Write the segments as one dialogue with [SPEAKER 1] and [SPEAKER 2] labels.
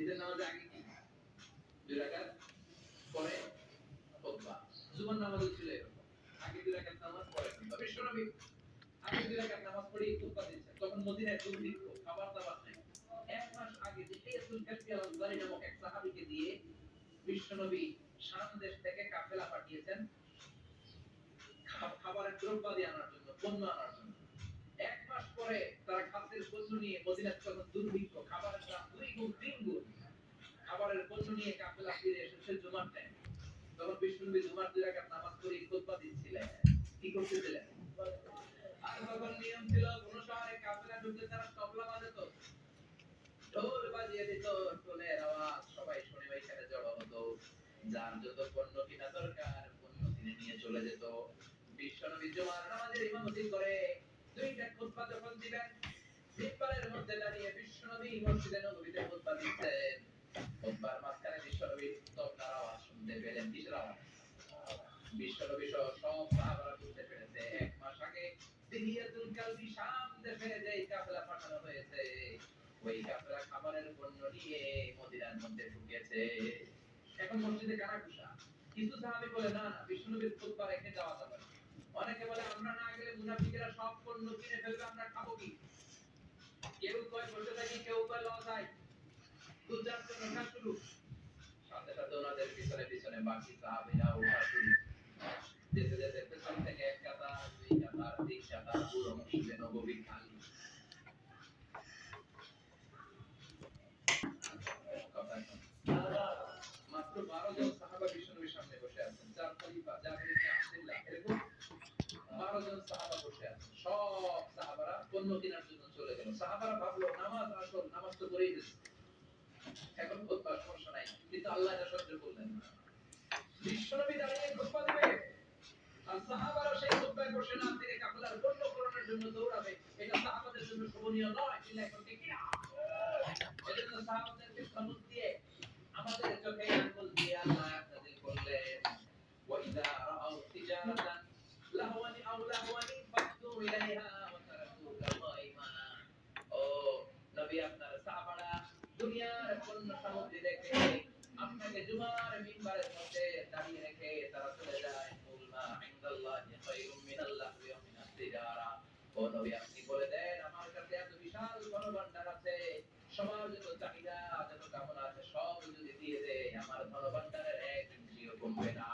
[SPEAKER 1] ঈদের নামাজে আগে কি 2 রাকাত পরে খুতবা। জুমার নামাজও ছিল এরকম। আগে 2 রাকাত নামাজ পরে খুতবা। বিশ্বনবী আগে 2 রাকাত নামাজ পড়ে খুতবা দিচ্ছেন। তখন মদিনায় দুর্ভিক্ষ, খাবার-দাবার নাই। 1 মাস আগে দিহিয়াতুল কালবি আল-আনসারী নামক এক সাহাবীকে দিয়ে বিশ্বনবী শাম দেশ থেকে কাফেলা পাঠিয়েছেন খাবারের দ্রব্যাদি আনার জন্য, পণ্য আনার জন্য। 1 মাস পরে তারা খাদ্যের পণ্য নিয়ে মদিনায় তখন দুর্ভিক্ষ, খাবারের দাম 2 গুণ 3 গুণ। খাবারের পণ্য নিয়ে কাফেলা ফিরে এসেছে জুমার টাইমে। তখন বিশ্বনবী জুমার 2 রাকাত নামাজ পড়ে খুতবা দিচ্ছিলেন। কি করতেছিলেন? আর তখন নিয়ম ছিল কোন শহরে কাফেলা ঢুকলে তারা তবলা বাজাতো, ঢোল বাজিয়ে দিত, ঢোলের আওয়াজ সবাই শুনে ওইখানে জড়ো হতো। যার যত পণ্য কিনা দরকার পণ্য কিনে নিয়ে চলে যেত। বিশ্বনবী জুমার নামাজের ইমামতি করে 2টা খুতবা যখন দিবেন, মিম্বারের মধ্যে দাঁড়িয়ে বিশ্বনবী মসজিদে নববীতে খুতবা দিচ্ছেন। খুতবার মাঝখানে বিশ্বনবী তবলার আওয়াজ শুনতে পেলেন। কিসের আওয়াজ? বিশ্বনবী সহ সব সাহাবারা শুনতে পেরেছে 1 মাস আগে দিহিয়াতুল কালবি শাম দেশে যেই কাফেলা পাঠানো হয়েছে, ওই কাফেলা খাবারের পণ্য নিয়ে মদিনার মধ্যে ঢুকেছে। এখন মসজিদে কানাঘুষা। কিছু সাহাবী বলে না না বিশ্বনবীর খুতবা রেখে যাওয়া যাবে না। অনেকে বলে আমরা না গেলে মুনাফিকরা সব পণ্য কিনে ফেলবে, আমরা খাবো কি? কেউ কয় বসে থাকি, কেউ কয় লস হয়। দুজার জন্য না শুরু। সাথে সাথে ওনাদের পিছনে পিছনে বাকি সাহাবীরা ওঠা শুরু। যেতে যেতে পেছন থেকে 1 কাতার 2 কাতার 3 কাতার পুরো মসজিদে নববী খালি। মাত্র 12 জন সাহাবা বিশ্বনবীর সামনে বসে আছেন। 4 খলিফা জাবের ইবনে আব্দুল্লাহ এরকম 12 জন সাহাবা বসে আছেন। সব সাহাবারা পণ্য কেনার জন্য চলে গেল। সাহাবারা ভাবলো নামাজ আসল, নামাজ তো পড়েই দিয়েছে, এখন খুতবা সমস্যা নাই। কিন্তু আল্লাহ এটা সহ্য করলেন না। বিশ্বনবী দাঁড়িয়ে খুতবা দিবে আর সাহাবারা সেই খুতবায় বসে না থেকে কাফেলার পণ্য পূরণের জন্য দৌড়াবে, এটা সাহাবাদের জন্য শোভনীয় নয়। কিন্তু এখন ঠিক কি না? এজন্য সাহাবাদেরকে সনদ দিয়ে আমাদের চোখে আঙ্গুল দিয়ে আল্লাহ নাযিল করলেন, ওয়াইদা রাআউ তিজারাতান লাহওয়ানি আও লাহওয়ানি ফাদু ইলাইহা ওয়া তারাকুকা কাইমা। ও নবী, আপনার সাহাবারা দুনিয়ার পণ্য সামগ্রী দেখে আপনাকে জুমার মিম্বারের মধ্যে দাঁড়িয়ে রেখে তারা চলে যায়। কুলমা ইনদাল্লাহি খায়রুম মিনাল লাহওয়ি ওয়া মিনাত তিজারা। ও নবী, আপনি বলে দেন আমার কাছে এত বিশাল ধনভাণ্ডার আছে, সবার যত চাহিদা যত কামনা আছে সব যদি দিয়ে দেয় আমার ধনভাণ্ডারের 1 ইঞ্চিও কমবে না।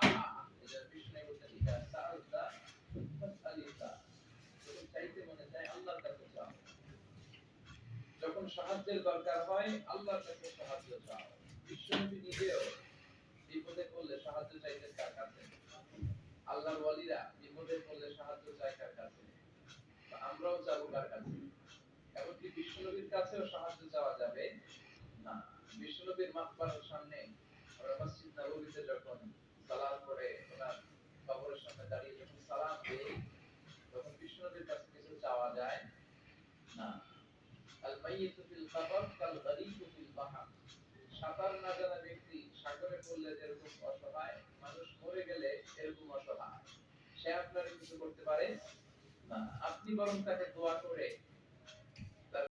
[SPEAKER 1] এজন্য বিষ্ণু বলতেন ইদা সাআলতা ফাসআলিল্লাহ, যখন চাইতে মনে চায় আল্লাহর কাছে চাও, যখন সাহায্যের দরকার হয় আল্লাহর কাছে সাহায্য চাও। বিশ্বনবী নিজেও বিপদে পড়লে সাহায্য চাইতেন কার কাছে? আল্লাহর ওয়ালিরা বিপদে পড়লে সাহায্য চায় কার কাছে? আমরাও চাবো কার কাছে? এমনকি বিশ্বনবীর কাছেও সাহায্য চাওয়া যাবে না। বিশ্বনবীর মাকবারের সামনে আমরা মসজিদ নববীতে যখন সালাম করে ওনার কবরের সামনে দাঁড়িয়ে যখন সালাম দেই, তখন বিশ্বনবীর কাছে কিছু চাওয়া যায় না। আল মাইয়িতু ফিল কবর কাল গরীকু ফিল বাহর। সাঁতার না জানা ব্যক্তি সাগরে পড়লে যেরকম অসহায়, মানুষ মরে গেলে এরকম অসহায়। সে আপনার কিছু করতে পারে না। আপনি বরং তাকে দোয়া করে